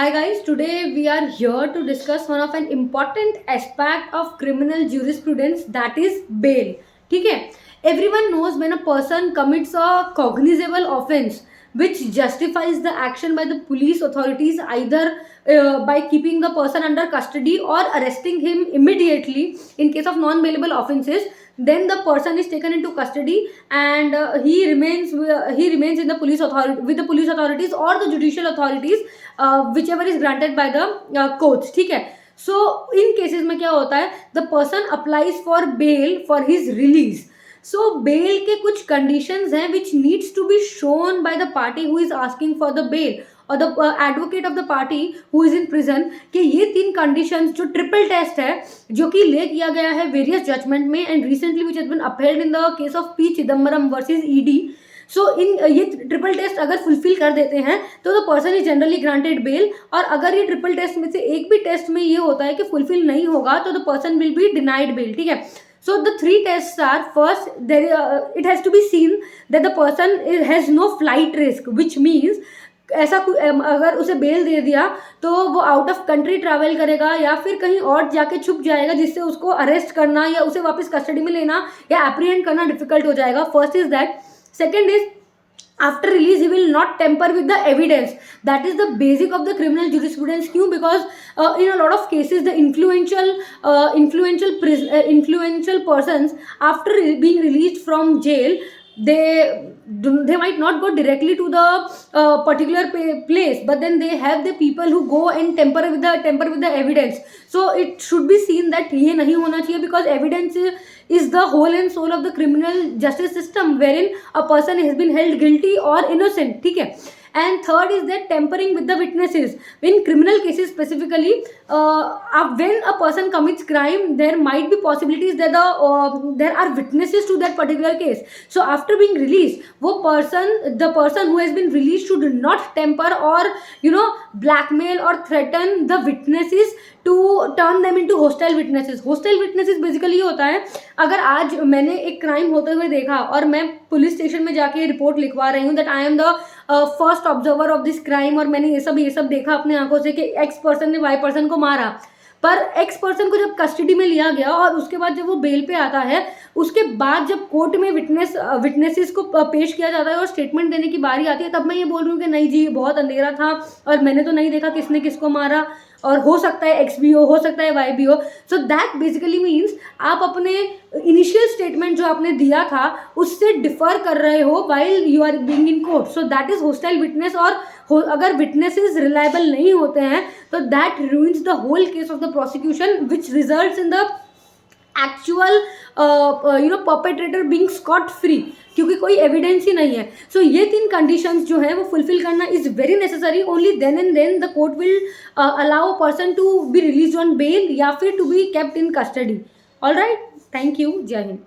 Hi guys, today we are here to discuss one of an important aspect of criminal jurisprudence, that is bail. ठीक है? Everyone knows when a person commits a cognizable offense which justifies the action by the police authorities, either by keeping the person under custody or arresting him immediately in case of non-bailable offenses. Then the person is taken into custody and he remains in the police authority with the police authorities or the judicial authorities, whichever is granted by the courts. ठीक है? So in cases में क्या होता है, the person applies for bail for his release. So bail के कुछ conditions हैं which needs to be shown by the party who is asking for the bail और the advocate of the party who is in prison, कि ये तीन conditions जो triple test है जो कि ले किया गया है वेरियस जजमेंट में and recently which has been upheld in the case of P Chidambaram versus ED. So in ये ट्रिपल टेस्ट अगर फुलफिल कर देते हैं तो the person is generally granted bail, और अगर ये ट्रिपल टेस्ट में से एक भी टेस्ट में ये होता है कि फुलफिल नहीं होगा तो the person will be denied bail. ठीक है? So the three tests are, first it has to be seen that the person has no flight risk, which means ऐसा अगर उसे बेल दे दिया तो वो आउट ऑफ कंट्री ट्रैवल करेगा या फिर कहीं और जाके छुप जाएगा जिससे उसको अरेस्ट करना या उसे वापस कस्टडी में लेना या एप्रीहेंड करना डिफिकल्ट हो जाएगा. First is that. Second is after release he will not tamper with the evidence. That is the basic of the criminal jurisprudence. क्यों? Because in a lot of cases the influential persons after being released from jail, they might not go directly to the particular place, but then they have the people who go and tamper with the evidence. So it should be seen that ये नहीं होना चाहिए, because evidence is the whole and soul of the criminal justice system, wherein a person has been held guilty or innocent. ठीक है? And third is that tampering with the witnesses. In criminal cases specifically, when a person commits crime, there might be possibilities that there are witnesses to that particular case. So after being released, the person who has been released should not tamper or blackmail or threaten the witnesses to turn them into hostile witnesses. Hostile witnesses basically ये होता है, अगर आज मैंने एक crime होते हुए देखा और मैं पुलिस स्टेशन में जाके रिपोर्ट लिखवा रही हूँ that I am the first observer of this crime, और मैंने ये सब देखा अपने आंखों से कि एक्स पर्सन ने वाई पर्सन को मारा, पर एक्स पर्सन को जब कस्टडी में लिया गया और उसके बाद जब वो बेल पे आता है, उसके बाद जब कोर्ट में विटनेसेस को पेश किया जाता है और स्टेटमेंट देने की बारी आती है, तब मैं ये बोल रही हूँ कि नहीं जी बहुत अंधेरा था और मैंने तो नहीं देखा किसने किसको मारा, और हो सकता है एक्स भी हो सकता है वाई भी हो. सो दैट बेसिकली मीन्स आप अपने इनिशियल स्टेटमेंट जो आपने दिया था उससे डिफर कर रहे हो while you are being in court. So that is hostile witness, और अगर विटनेसेस रिलायबल नहीं होते हैं तो that ruins the whole case of the prosecution, which results in the actual perpetrator being scot free, क्योंकि कोई एविडेंस ही नहीं है. सो ये तीन कंडीशंस जो है वो फुलफिल करना is very necessary. Only then and then the court will allow a person to be release on bail या फिर to be kept in custody. All right, thank you. जय हिंद.